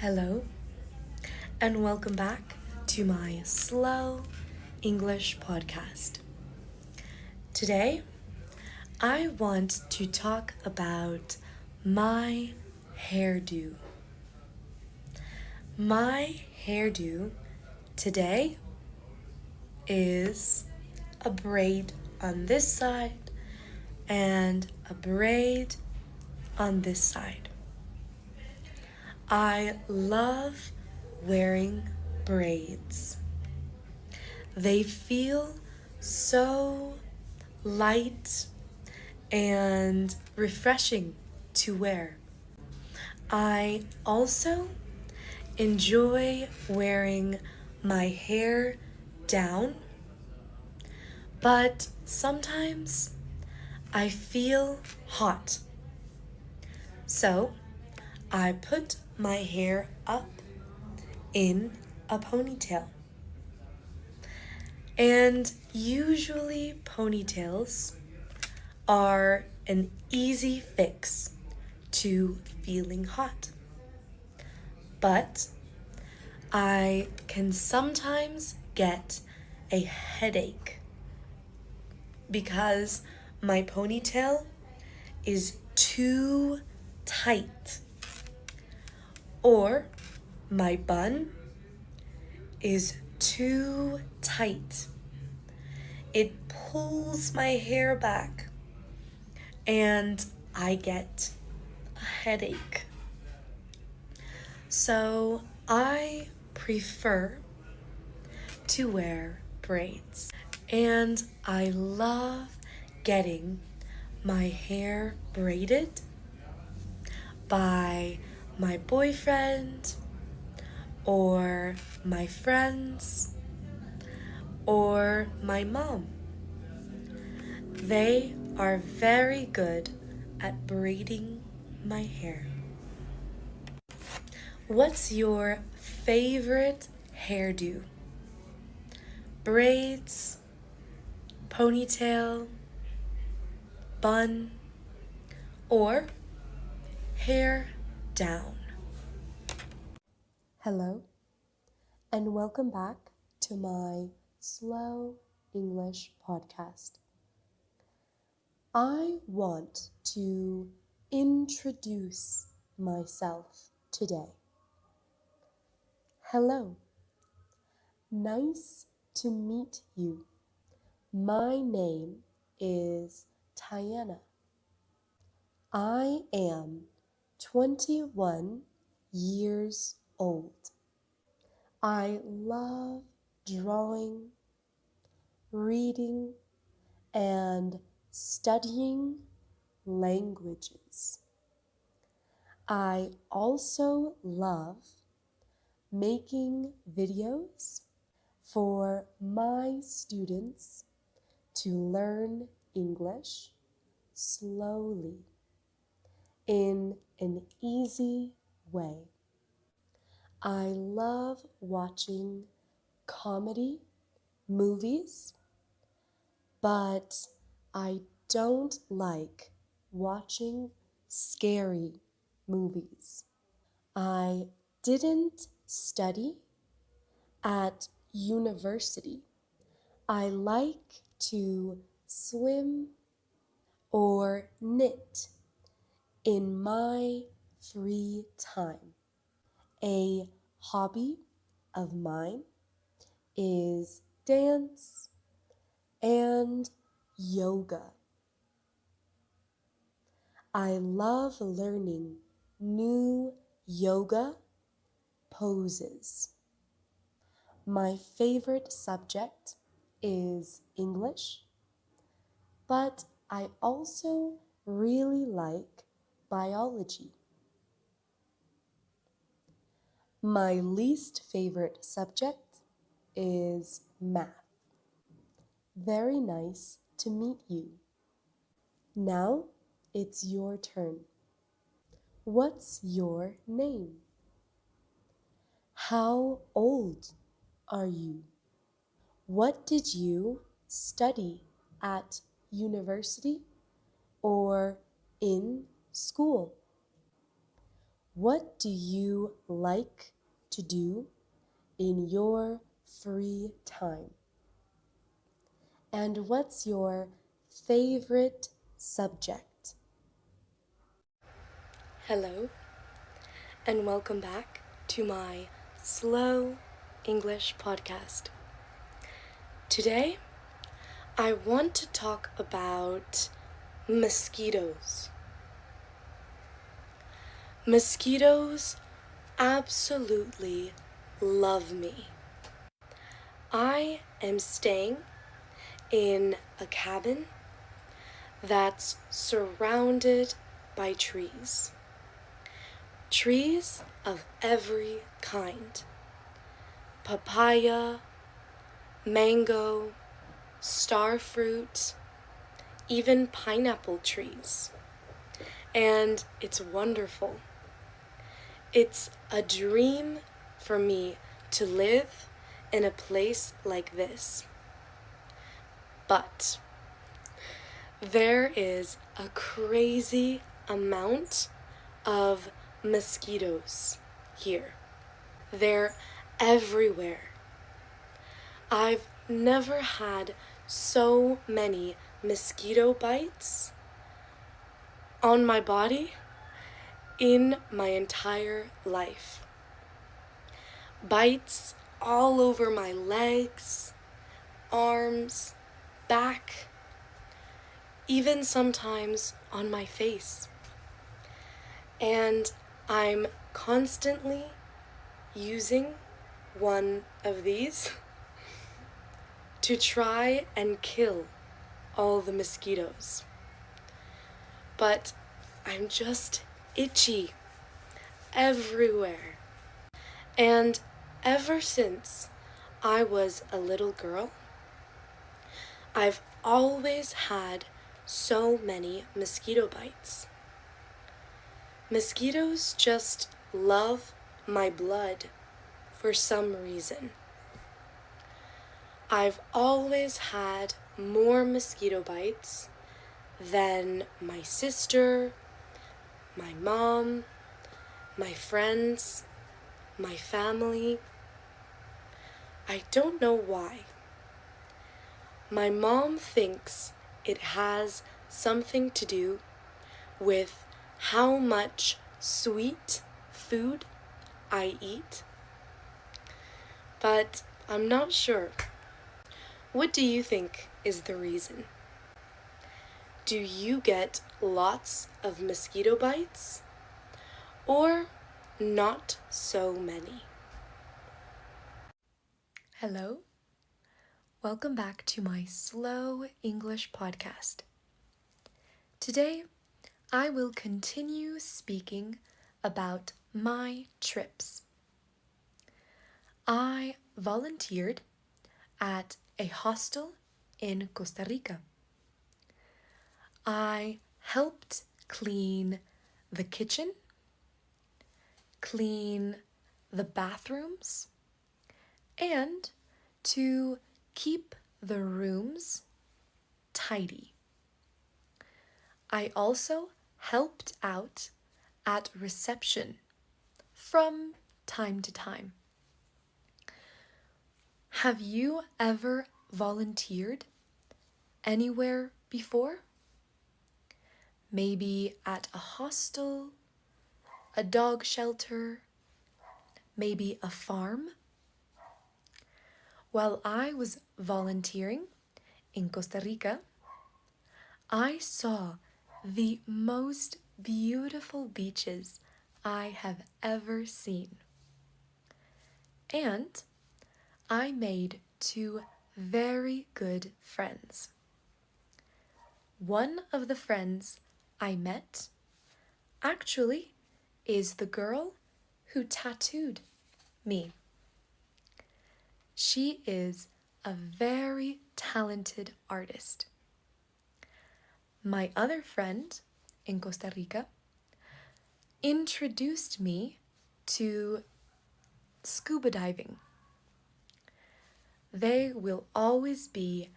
Hello, and welcome back to my Slow English podcast. Today, I want to talk about my hairdo. My hairdo today is a braid on this side and a braid on this side. I love wearing braids. They feel so light and refreshing to wear. I also enjoy wearing my hair down, but sometimes I feel hot. So I put my hair up in a ponytail. And usually ponytails are an easy fix to feeling hot. But I can sometimes get a headache because my ponytail is too tight, or my bun is too tight. It pulls my hair back and I get a headache. So I prefer to wear braids. And I love getting my hair braided by my boyfriend or my friends or my mom. They are very good at braiding my hair. What's your favorite hairdo? Braids, ponytail, bun, or hair down? Hello, and welcome back to my Slow English podcast. I want to introduce myself today. Hello, nice to meet you. My name is Tiana. I am 21 years old. I love drawing, reading, and studying languages. I also love making videos for my students to learn English slowly in an easy way. I love watching comedy movies, but I don't like watching scary movies. I didn't study at university. I like to swim or knit in my free time. A hobby of mine is dance and yoga. I love learning new yoga poses. My favorite subject is English, but I also really like biology. My least favorite subject is math. Very nice to meet you. Now it's your turn. What's your name? How old are you? What did you study at university or in school? What do you like to do in your free time? And what's your favorite subject? Hello, and welcome back to my Slow English podcast. Today, I want to talk about mosquitoes. Mosquitoes absolutely love me. I am staying in a cabin that's surrounded by trees. Trees of every kind. Papaya, mango, starfruit, even pineapple trees. And it's wonderful. It's a dream for me to live in a place like this. But there is a crazy amount of mosquitoes here. They're everywhere. I've never had so many mosquito bites on my body in my entire life. Bites all over my legs, arms, back, even sometimes on my face. And I'm constantly using one of these to try and kill all the mosquitoes. But I'm just itchy everywhere. And ever since I was a little girl, I've always had so many mosquito bites. Mosquitoes just love my blood for some reason. I've always had more mosquito bites than my sister, my mom, my friends, my family. I don't know why. My mom thinks it has something to do with how much sweet food I eat, but I'm not sure. What do you think is the reason? Do you get lots of mosquito bites or not so many? Hello. Welcome back to my Slow English podcast. Today, I will continue speaking about my trips. I volunteered at a hostel in Costa Rica. I helped clean the kitchen, clean the bathrooms, and to keep the rooms tidy. I also helped out at reception from time to time. Have you ever volunteered anywhere before? Maybe at a hostel, a dog shelter, maybe a farm? While I was volunteering in Costa Rica, I saw the most beautiful beaches I have ever seen. And I made two very good friends. One of the friends I met actually is the girl who tattooed me. She is a very talented artist. My other friend in Costa Rica introduced me to scuba diving. They will always be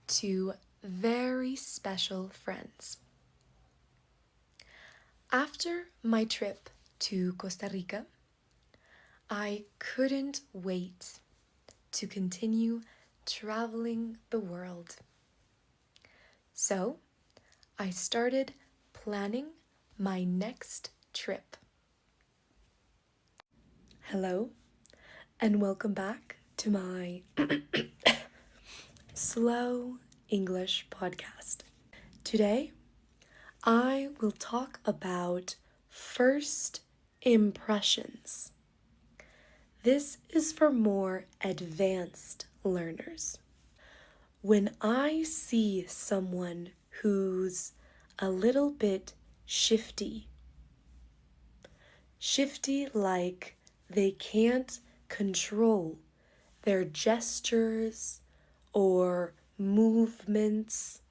two very special friends. After my trip to Costa Rica, I couldn't wait to continue traveling the world. So I started planning my next trip. Hello, and welcome back to my Slow English podcast. Today, I will talk about first impressions. This is for more advanced learners. When I see someone who's a little bit shifty like they can't control their gestures or movements,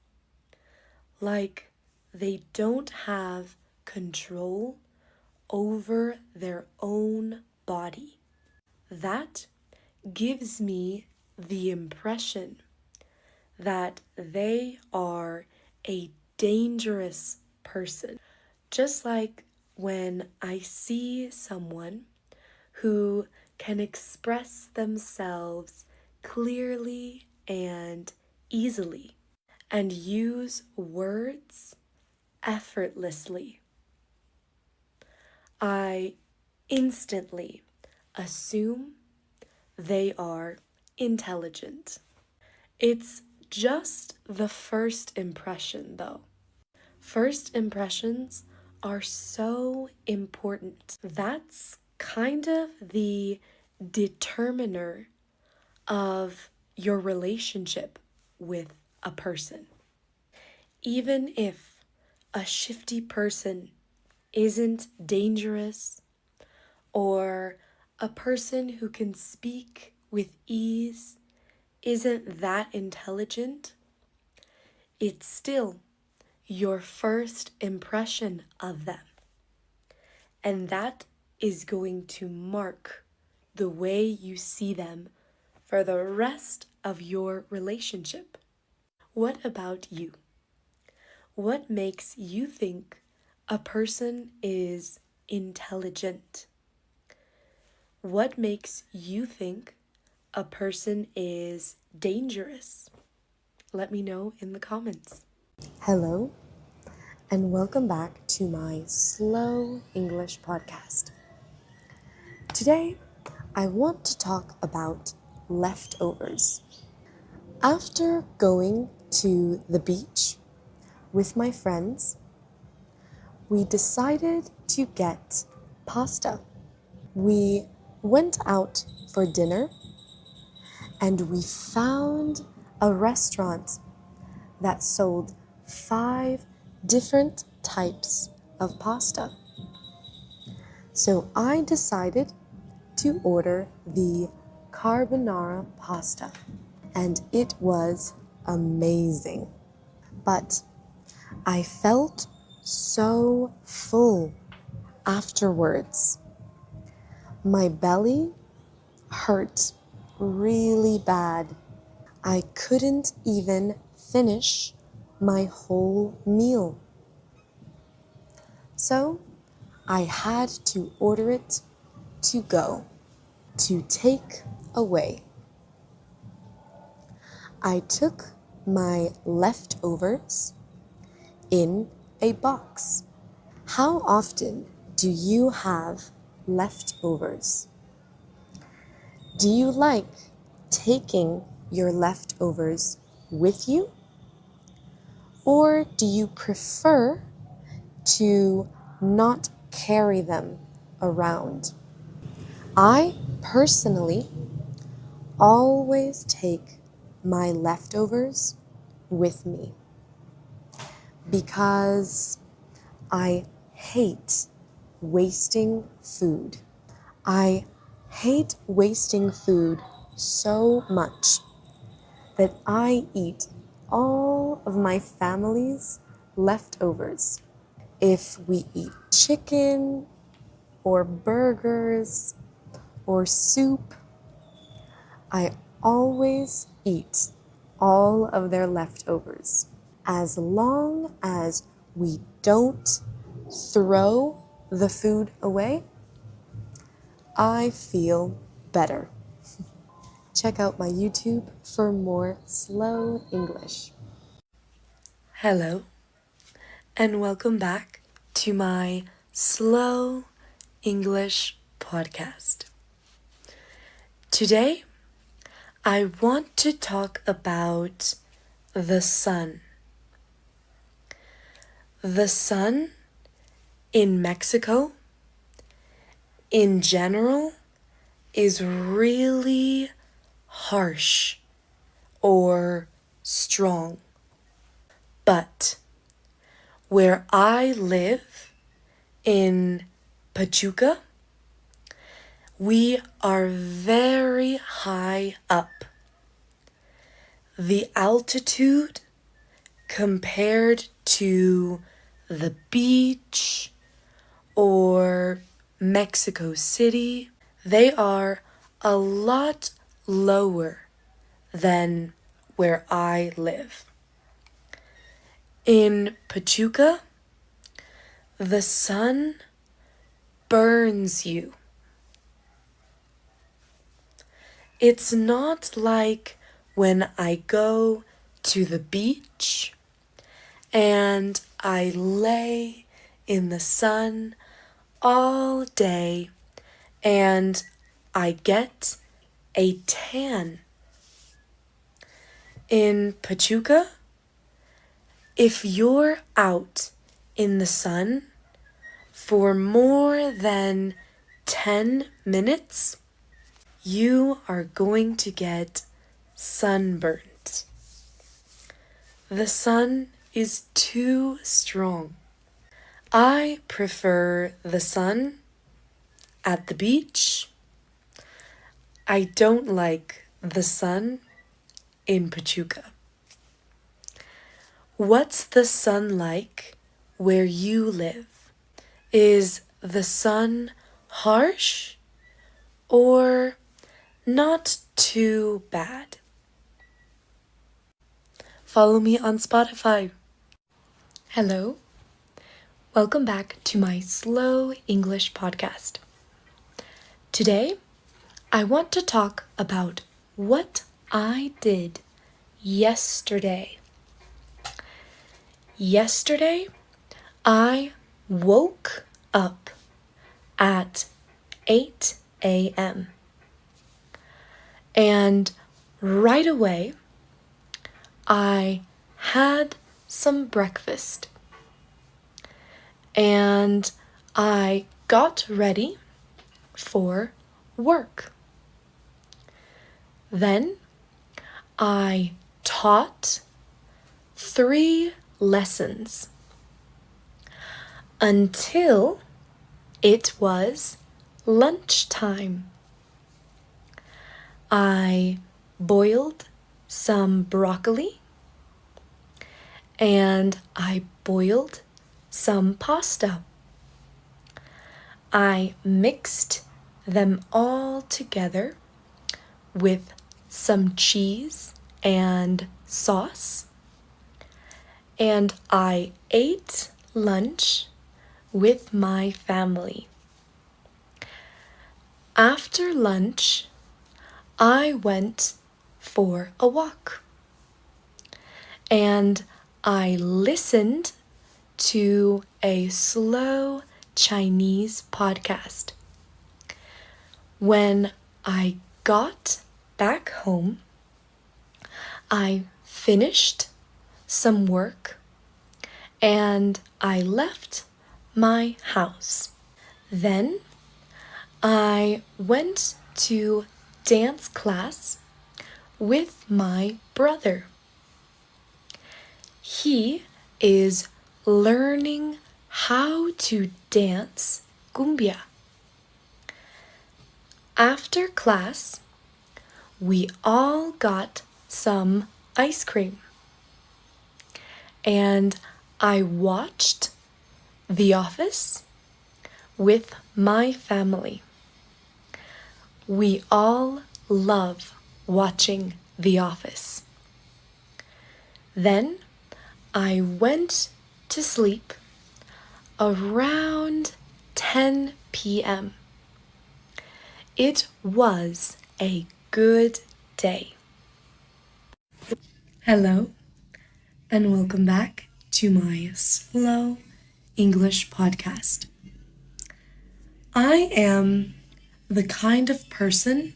like they don't have control over their own body. That gives me the impression that they are a dangerous person. Just like when I see someone who can express themselves clearly and easily and use words effortlessly, I instantly assume they are intelligent. It's just the first impression, though. First impressions are so important. That's kind of the determiner of your relationship with a person. Even if a shifty person isn't dangerous, or a person who can speak with ease isn't that intelligent, it's still your first impression of them. And that is going to mark the way you see them for the rest of your relationship. What about you? What makes you think a person is intelligent? What makes you think a person is dangerous? Let me know in the comments. Hello, and welcome back to my Slow English podcast. Today, I want to talk about leftovers. After going to the beach with my friends, we decided to get pasta. We went out for dinner and we found a restaurant that sold 5 different types of pasta. So I decided to order the carbonara pasta, and it was amazing. But I felt so full afterwards. My belly hurt really bad. I couldn't even finish my whole meal. So I had to order it to go, to take away. I took my leftovers in a box. How often do you have leftovers? Do you like taking your leftovers with you? Or do you prefer to not carry them around? I personally always take my leftovers with me because I hate wasting food. I hate wasting food so much that I eat all of my family's leftovers. If we eat chicken or burgers or soup, I always eat all of their leftovers. As long as we don't throw the food away, I feel better. Check out my YouTube for more slow English. Hello, and welcome back to my Slow English podcast. Today, I want to talk about the sun. The sun in Mexico, in general, is really harsh or strong. But where I live in Pachuca, we are very high up. The altitude compared to the beach or Mexico City, they are a lot lower than where I live. In Pachuca, the sun burns you. It's not like when I go to the beach and I lay in the sun all day and I get a tan. In Pachuca, if you're out in the sun for more than 10 minutes, you are going to get sunburnt. The sun is too strong. I prefer the sun at the beach. I don't like the sun in Pachuca. What's the sun like where you live? Is the sun harsh or not too bad? Follow me on Spotify. Hello. Welcome back to my Slow English podcast. Today, I want to talk about what I did yesterday. Yesterday, I woke up at 8 a.m. And right away, I had some breakfast. And I got ready for work. Then I taught 3 lessons until it was lunchtime. I boiled some broccoli and I boiled some pasta. I mixed them all together with some cheese and sauce, and I ate lunch with my family. After lunch, I went for a walk, and I listened to a slow Chinese podcast. When I got back home, I finished some work and I left my house. Then I went to dance class with my brother. He is learning how to dance cumbia. After class, we all got some ice cream. And I watched The Office with my family. We all love watching The Office. Then I went to sleep around 10 p.m. It was a good day. Hello, and welcome back to my Slow English podcast. I am the kind of person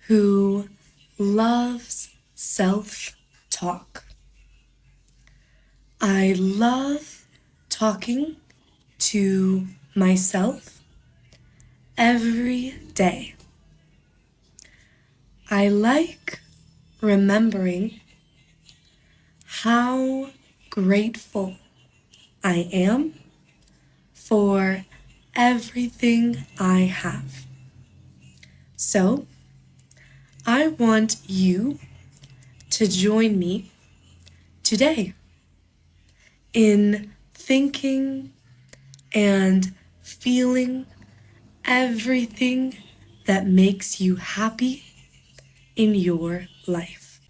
who loves self-talk. I love talking to myself every day. I like remembering how grateful I am for everything I have. So, I want you to join me today in thinking and feeling everything that makes you happy in your life.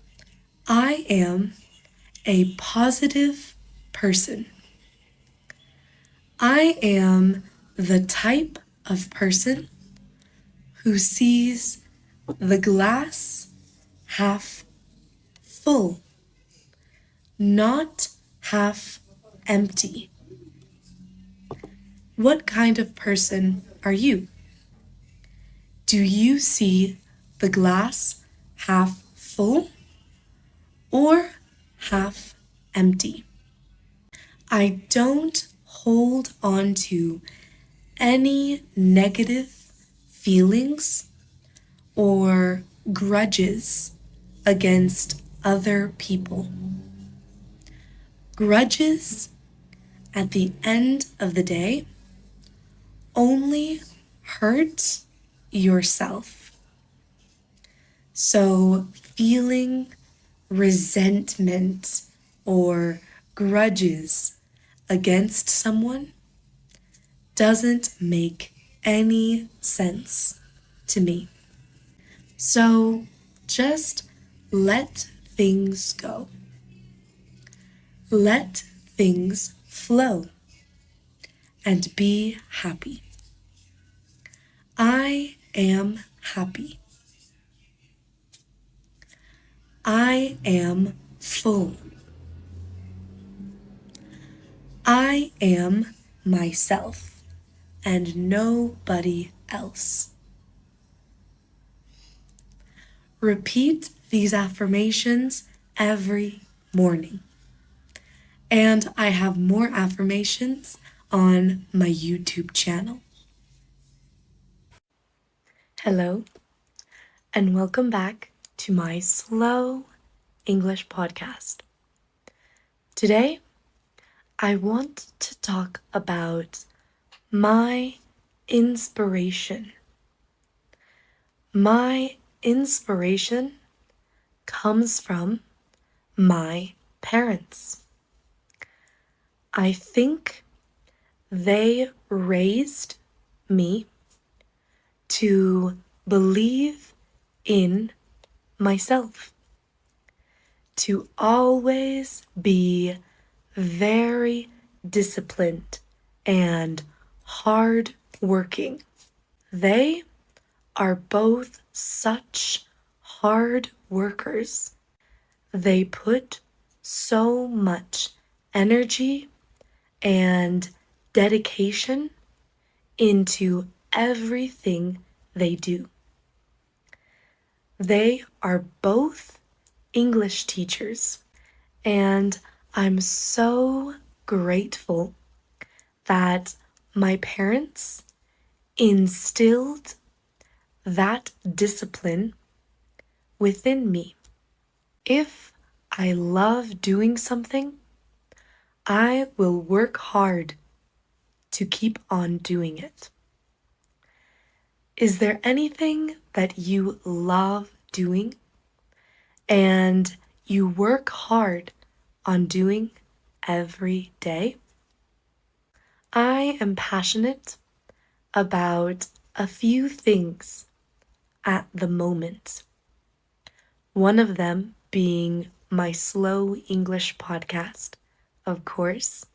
I am a positive person. I am the type of person who sees the glass half full, not half empty. What kind of person are you? Do you see the glass half full or half empty? I don't hold on to any negative feelings or grudges against other people. Grudges, at the end of the day, only hurt yourself. So feeling resentment or grudges against someone doesn't make any sense to me. So just let things go. Let things flow and be happy. I am happy. I am full. I am myself and nobody else. Repeat these affirmations every morning. And I have more affirmations on my YouTube channel. Hello, and welcome back to my Slow English podcast. Today, I want to talk about my inspiration. My inspiration comes from my parents. I think they raised me to believe in myself, to always be very disciplined and hard working. They are both such hard workers. They put so much energy and dedication into everything they do. They are both English teachers, and I'm so grateful that my parents instilled that discipline within me. If I love doing something, I will work hard to keep on doing it. Is there anything that you love doing and you work hard on doing every day? I am passionate about a few things at the moment. One of them being my Slow English podcast, of course.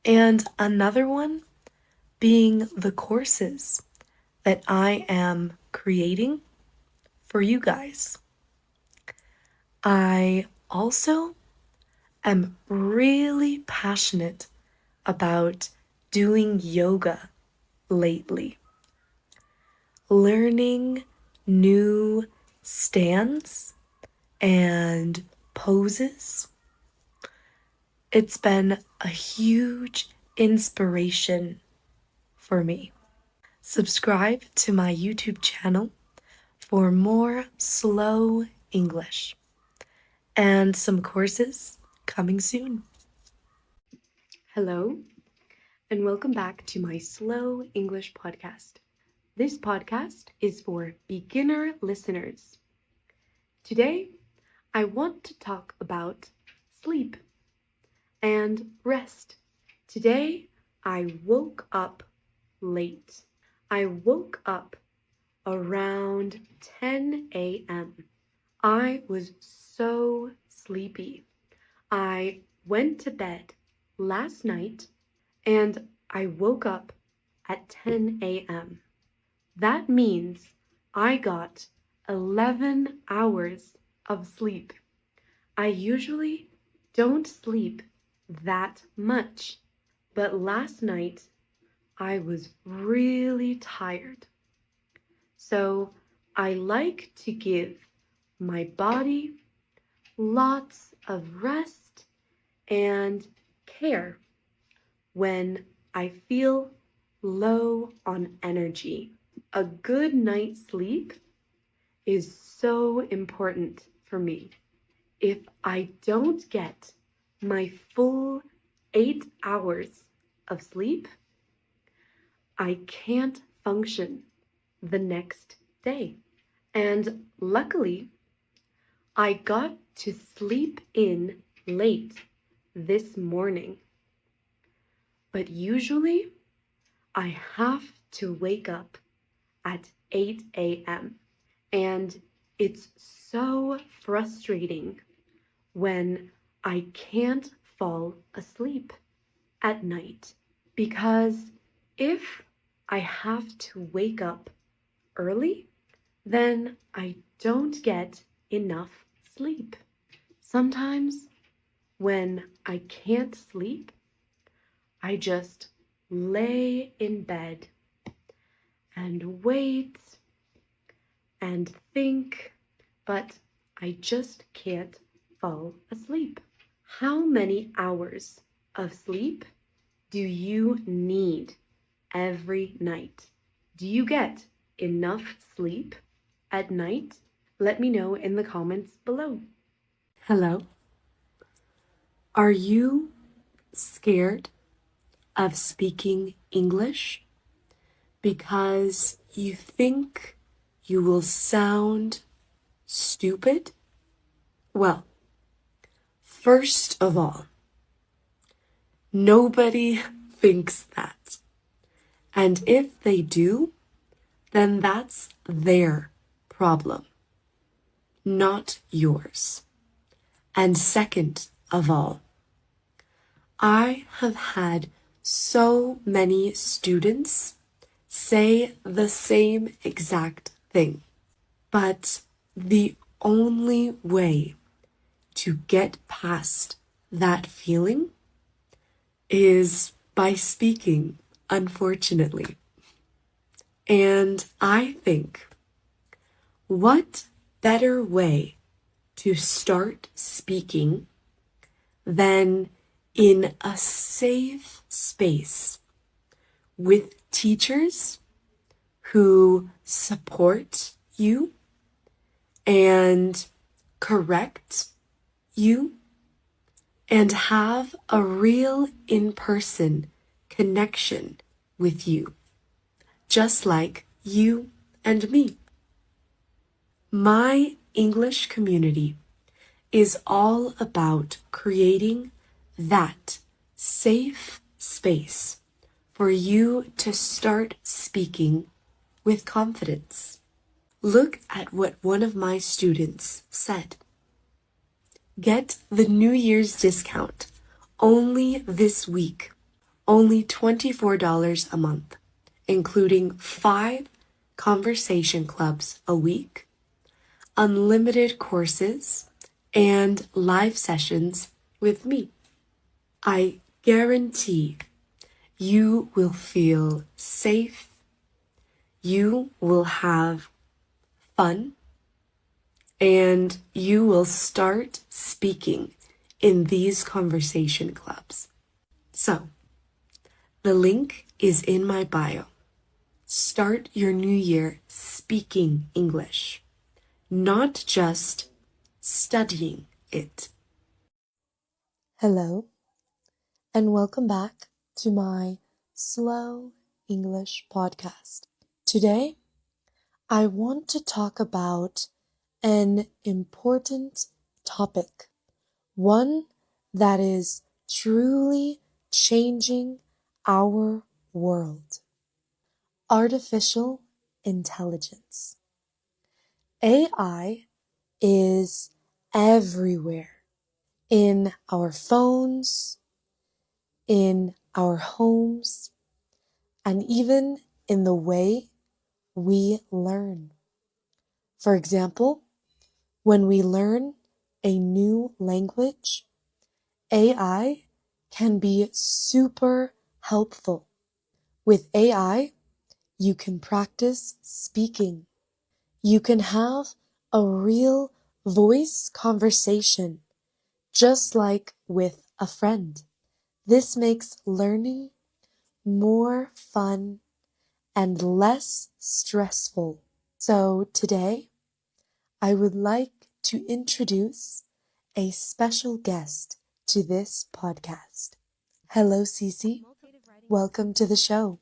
And another one being the courses that I am creating for you guys. I also am really passionate about doing yoga lately, learning new stands and poses. It's been a huge inspiration for me. Subscribe to my YouTube channel for more slow English and some courses coming soon. Hello, and welcome back to my Slow English podcast. This podcast is for beginner listeners. Today, I want to talk about sleep and rest. Today, I woke up late. I woke up around 10 a.m. I was so sleepy. I went to bed last night and I woke up at 10 a.m. That means I got 11 hours of sleep. I usually don't sleep that much, but last night I was really tired. So I like to give my body lots of rest and care when I feel low on energy. A good night's sleep is so important for me. If I don't get my full 8 hours of sleep, I can't function the next day. And luckily, I got to sleep in late this morning. But usually, I have to wake up at 8 a.m. And it's so frustrating when I can't fall asleep at night. Because if I have to wake up early, then I don't get enough sleep. Sometimes when I can't sleep, I just lay in bed and wait and think, but I just can't fall asleep. How many hours of sleep do you need every night? Do you get enough sleep at night? Let me know in the comments below. Hello. Are you scared of speaking English because you think you will sound stupid? Well, first of all, nobody thinks that. And if they do, then that's their problem, not yours. And second of all, I have had so many students say the same exact thing. But the only way to get past that feeling is by speaking, unfortunately. And I think, what better way to start speaking than in a safe space with teachers who support you and correct you and have a real in-person connection with you, just like you and me. My English community is all about creating that safe space for you to start speaking with confidence. Look at what one of my students said. Get the New Year's discount only this week Only $24 a month, including 5 conversation clubs a week, unlimited courses, and live sessions with me. I guarantee you will feel safe, you will have fun, and you will start speaking in these conversation clubs. So, the link is in my bio. Start your new year speaking English, not just studying it. Hello, and welcome back to my Slow English podcast. Today, I want to talk about an important topic, one that is truly changing our world: artificial intelligence. AI is everywhere, in our phones, in our homes, and even in the way we learn. For example, when we learn a new language, AI can be super helpful. With AI, you can practice speaking. You can have a real voice conversation, just like with a friend. This makes learning more fun and less stressful. So today, I would like to introduce a special guest to this podcast. Hello, Cece. Welcome to the show.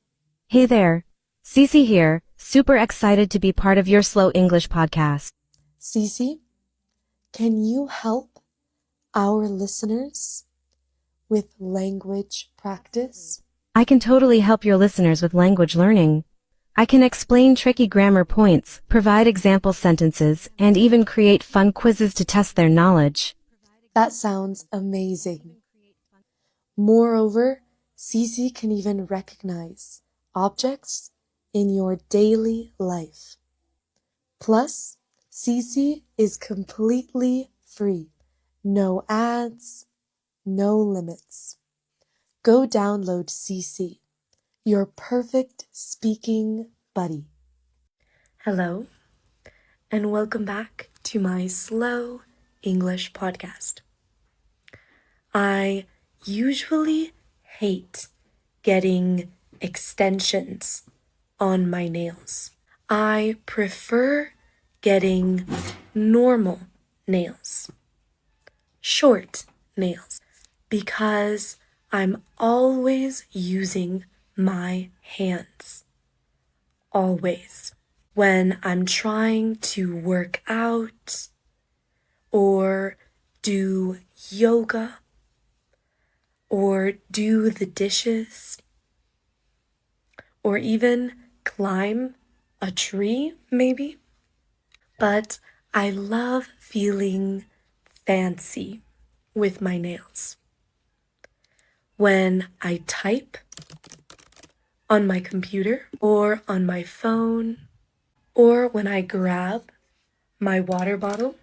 Hey there, Cece here, super excited to be part of your Slow English podcast. Cece, can you help our listeners with language practice? I can totally help your listeners with language learning. I can explain tricky grammar points, provide example sentences, and even create fun quizzes to test their knowledge. That sounds amazing. Moreover, Cece can even recognize objects in your daily life. Plus, Cece is completely free. No ads, no limits. Go download Cece, your perfect speaking buddy. Hello, and welcome back to my Slow English podcast. I usually hate getting extensions on my nails. I prefer getting normal nails, short nails, because I'm always using my hands. Always. When I'm trying to work out or do yoga or do the dishes or even climb a tree, maybe. But I love feeling fancy with my nails. When I type on my computer or on my phone, or when I grab my water bottle,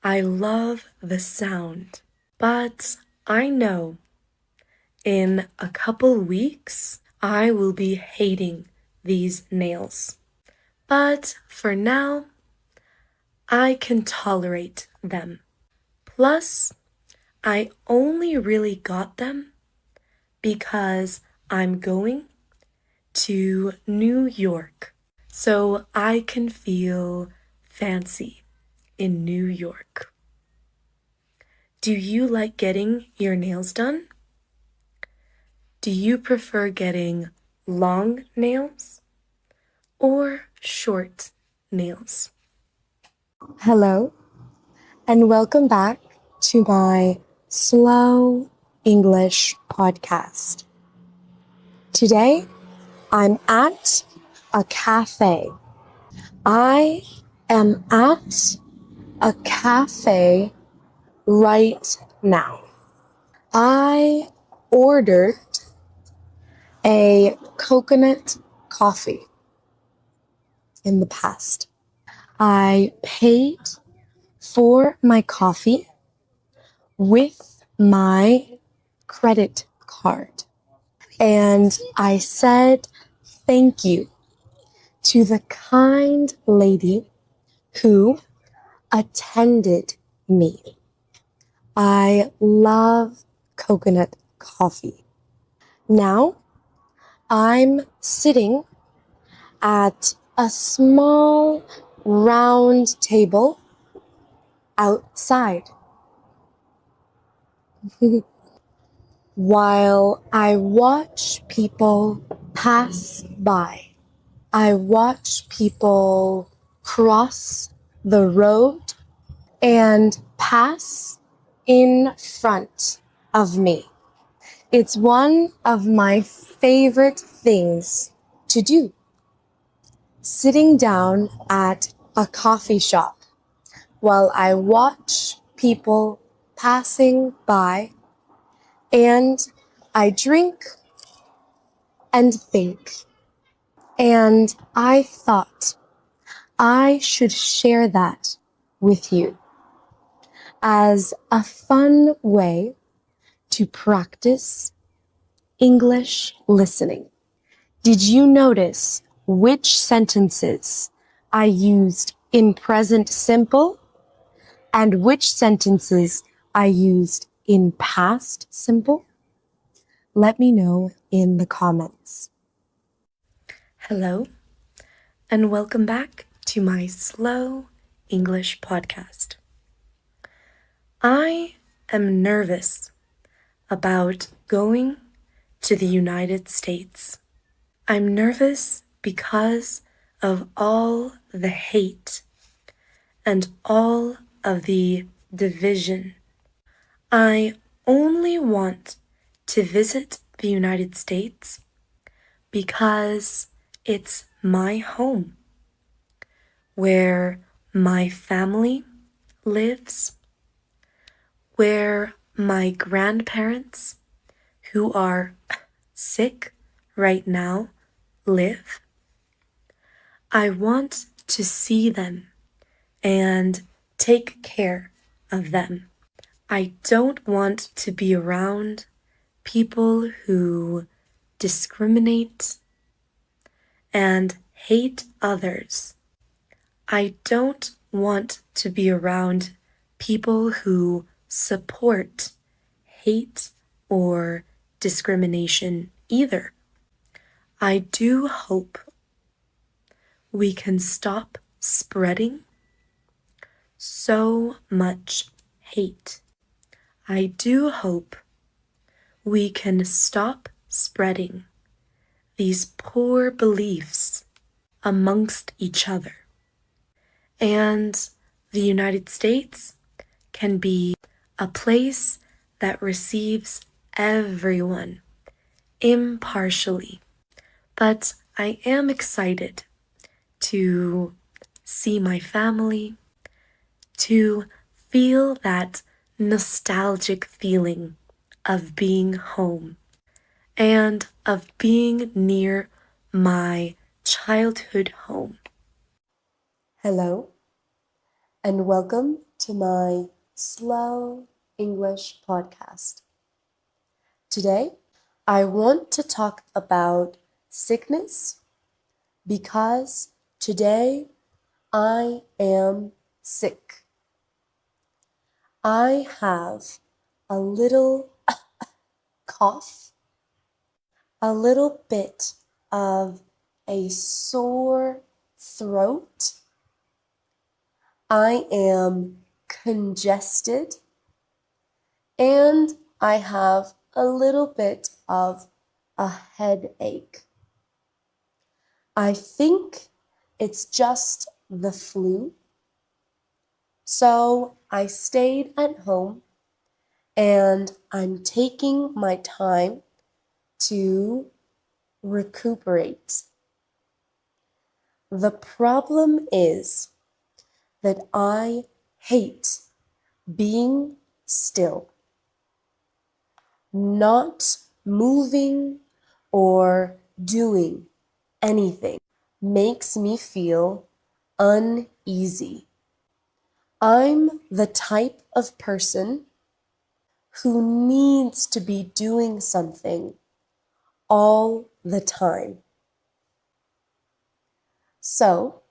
I love the sound. But I know in a couple weeks, I will be hating these nails. But for now, I can tolerate them. Plus, I only really got them because I'm going to New York, so I can feel fancy in New York. Do you like getting your nails done? Do you prefer getting long nails or short nails? Hello, and welcome back to my Slow English podcast. Today, I'm at a cafe. I am at a cafe right now. I ordered a coconut coffee in the past. I paid for my coffee with my credit card. And I said thank you to the kind lady who attended me. I love coconut coffee. Now I'm sitting at a small round table outside while I watch people pass by. I watch people cross the road and pass in front of me. It's one of my favorite things to do. Sitting down at a coffee shop while I watch people passing by and I drink and think. And I thought I should share that with you as a fun way to practice English listening. Did you notice which sentences I used in present simple and which sentences I used in past simple? Let me know in the comments. Hello, and welcome back to my Slow English podcast. I am nervous about going to the United States. I'm nervous because of all the hate and all of the division. I only want to visit the United States because it's my home, where my family lives, where my grandparents, who are sick right now, live. I want to see them and take care of them. I don't want to be around people who discriminate and hate others. I don't want to be around people who support hate or discrimination either. I do hope we can stop spreading so much hate. I do hope we can stop spreading these poor beliefs amongst each other. And the United States can be a place that receives everyone impartially. But I am excited to see my family, to feel that nostalgic feeling of being home and of being near my childhood home. Hello, and welcome to my Slow English podcast. Today, I want to talk about sickness because today I am sick. I have a little cough, a little bit of a sore throat. I am congested and I have a little bit of a headache. I think it's just the flu. So I stayed at home and I'm taking my time to recuperate. The problem is that I hate being still, not moving or doing anything makes me feel uneasy. I'm the type of person who needs to be doing something all the time. So,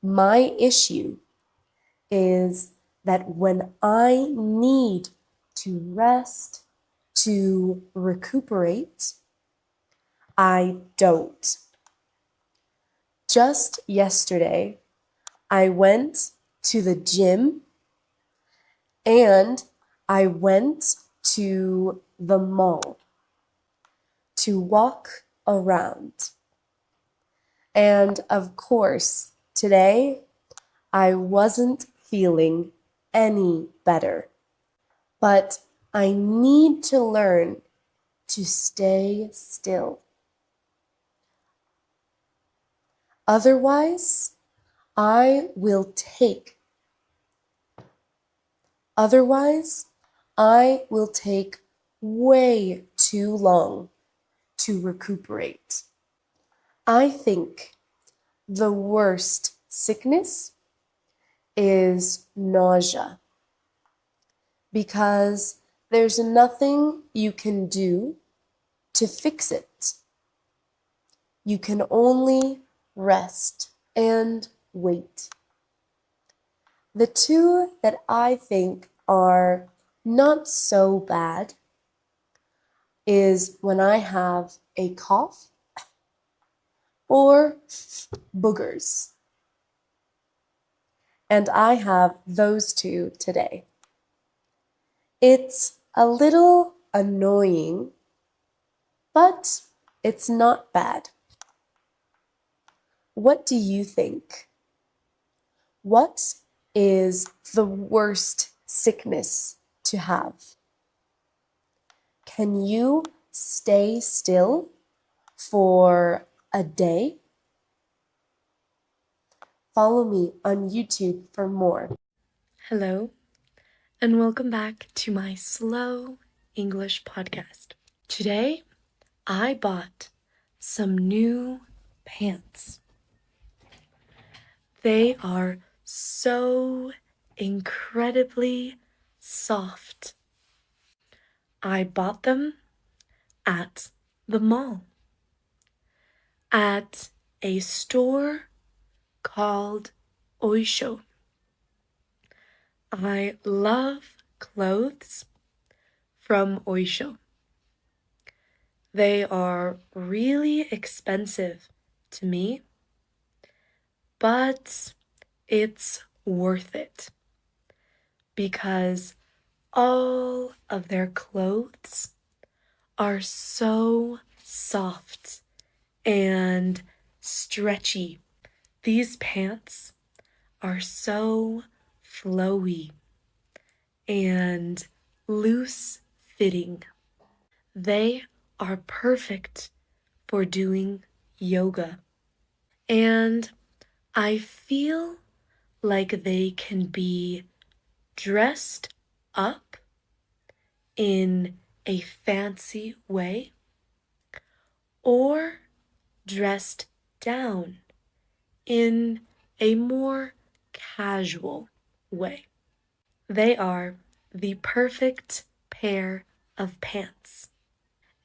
my issue is that when I need to rest, to recuperate, I don't. Just yesterday, I went to the gym and I went to the mall to walk around. And of course, today I wasn't feeling any better. But I need to learn to stay still. Otherwise, I will take way too long to recuperate. I think the worst sickness is nausea because there's nothing you can do to fix it. You can only rest and wait. The two that I think are not so bad is when I have a cough or boogers. And I have those two today. It's a little annoying, but it's not bad. What do you think? What is the worst sickness to have? Can you stay still for a day? Follow me on YouTube for more. Hello, and welcome back to my Slow English podcast. Today, I bought some new pants. They are so incredibly soft. I bought them at the mall, at a store called Oisho. I love clothes from Oisho. They are really expensive to me, but it's worth it because all of their clothes are so soft and stretchy. These pants are so flowy and loose fitting. They are perfect for doing yoga. And I feel like they can be dressed up in a fancy way or dressed down in a more casual way. They are the perfect pair of pants.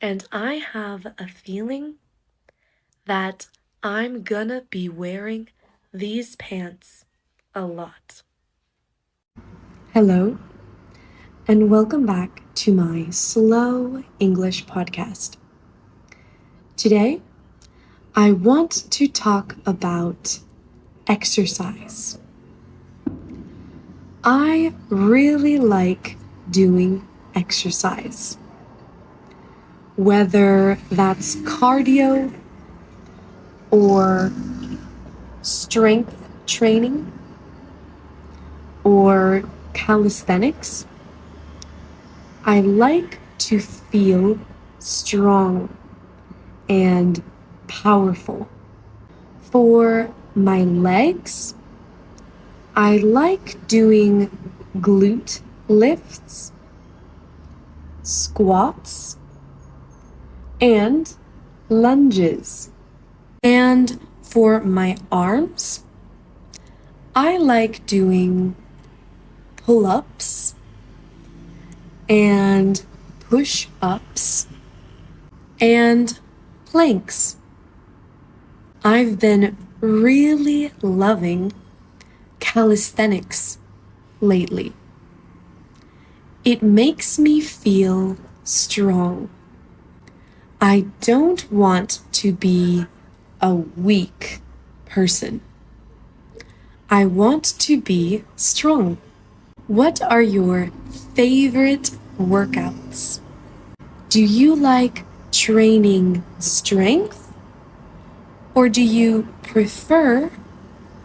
And I have a feeling that I'm gonna be wearing these pants a lot. Hello, and welcome back to my Slow English podcast. Today, I want to talk about exercise. I really like doing exercise, whether that's cardio or strength training or calisthenics. I like to feel strong and powerful. For my legs, I like doing glute lifts, squats, and lunges. And for my arms, I like doing pull-ups and push-ups and planks. I've been really loving calisthenics lately. It makes me feel strong. I don't want to be a weak person. I want to be strong. What are your favorite workouts? Do you like training strength or do you prefer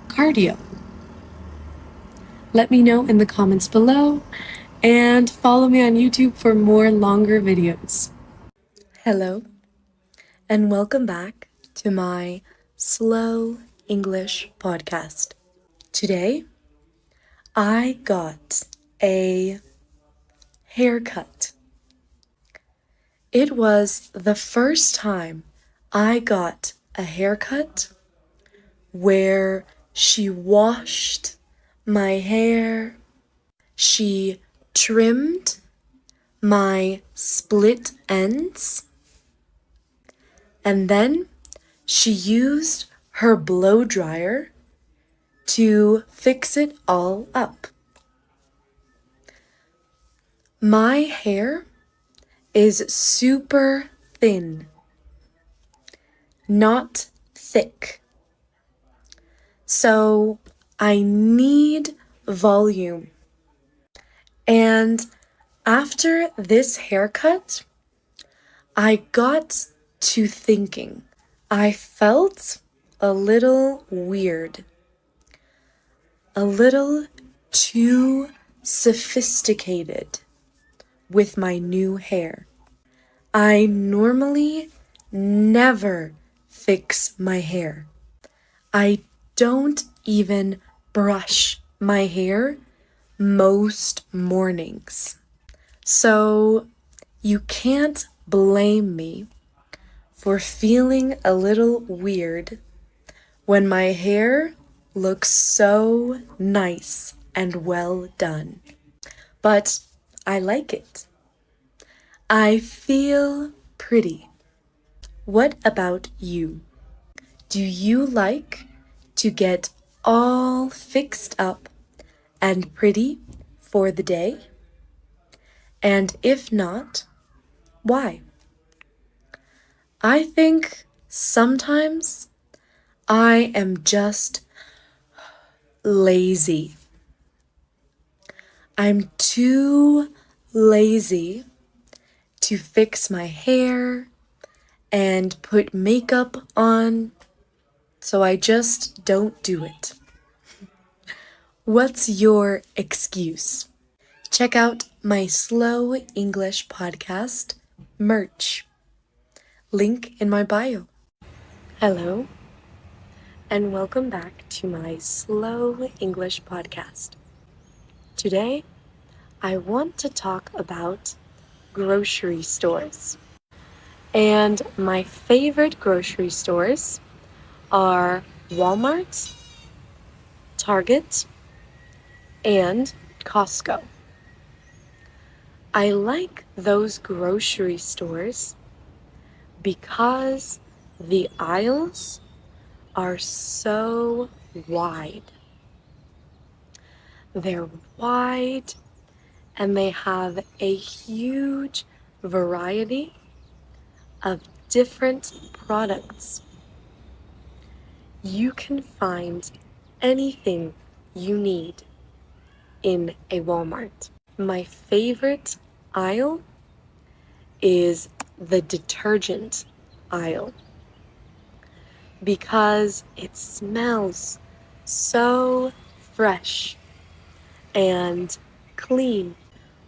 cardio? Let me know in the comments below and follow me on YouTube for more longer videos. Hello and welcome back to my Slow English podcast. Today, I got a haircut. It was the first time I got a haircut where she washed my hair, she trimmed my split ends, and then she used her blow dryer to fix it all up. My hair is super thin, not thick. So I need volume. And after this haircut, I got to thinking. I felt a little weird, a little too sophisticated with my new hair. I normally never fix my hair. I don't even brush my hair most mornings. So you can't blame me for feeling a little weird when my hair looks so nice and well done. But I like it. I feel pretty. What about you? Do you like to get all fixed up and pretty for the day? And if not, why? I think sometimes I am just lazy. I'm too lazy to fix my hair and put makeup on, so I just don't do it. What's your excuse? Check out my Slow English podcast merch. Link in my bio. Hello, and welcome back to my Slow English podcast. Today, I want to talk about grocery stores. And my favorite grocery stores are Walmart, Target, and Costco. I like those grocery stores because the aisles are so wide. They're wide and they have a huge variety of different products. You can find anything you need in a Walmart. My favorite aisle is the detergent aisle because it smells so fresh and clean.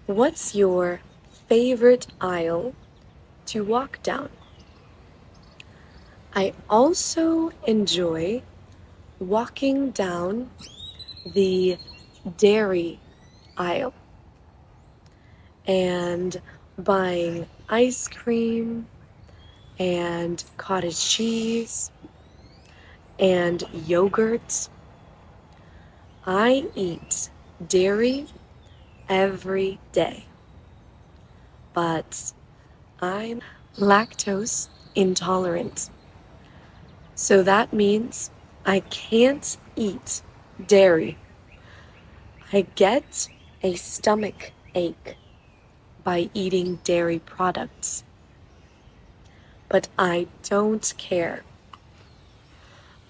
What's your favorite aisle to walk down? I also enjoy walking down the dairy aisle and buying ice cream and cottage cheese and yogurt. I eat dairy every day, but I'm lactose intolerant. So that means I can't eat dairy. I get a stomach ache by eating dairy products, but I don't care.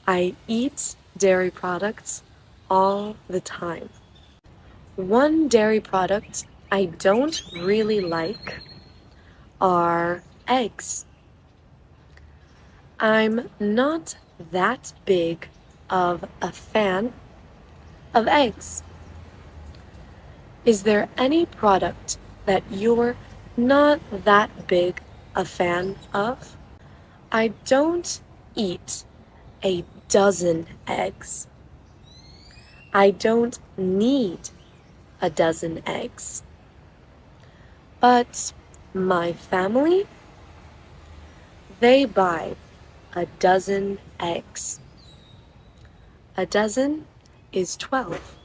I eat dairy products all the time. One dairy product I don't really like are eggs. I'm not that big of a fan of eggs. Is there any product that you're not that big a fan of? I don't eat a dozen eggs. I don't need a dozen eggs. But my family, they buy a dozen eggs. A dozen is 12,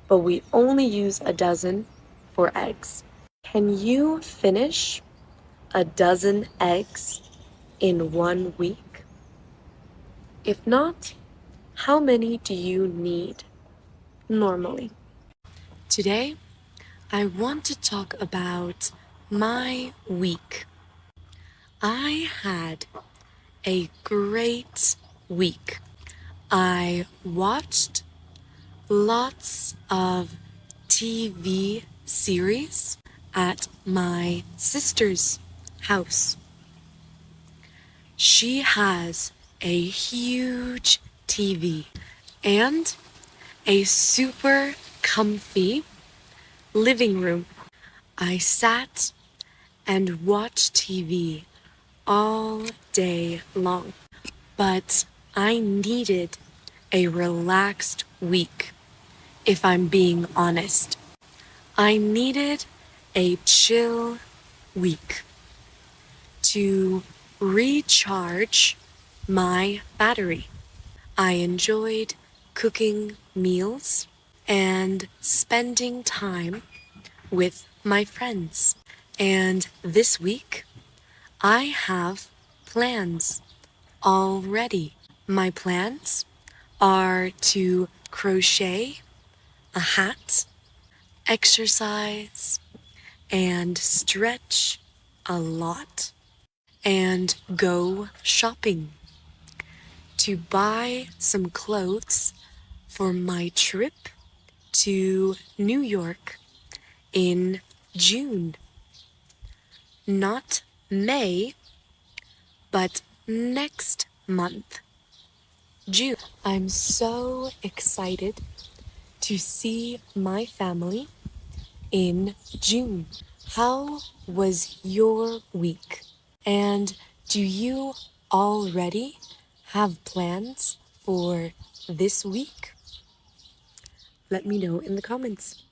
but we only use a dozen for eggs. Can you finish a dozen eggs in 1 week? If not, how many do you need normally? Today, I want to talk about my week. I had a great week. I watched lots of TV series at my sister's house. She has a huge TV and a super comfy living room. I sat and watched TV all day long, but I needed a relaxed week, if I'm being honest. I needed a chill week to recharge my battery. I enjoyed cooking meals and spending time with my friends. And this week, I have plans already. My plans are to crochet a hat, exercise, and stretch a lot, and go shopping to buy some clothes for my trip to New York in June. Not May, but next month, June. I'm so excited to see my family in June. How was your week? And do you already have plans for this week? Let me know in the comments.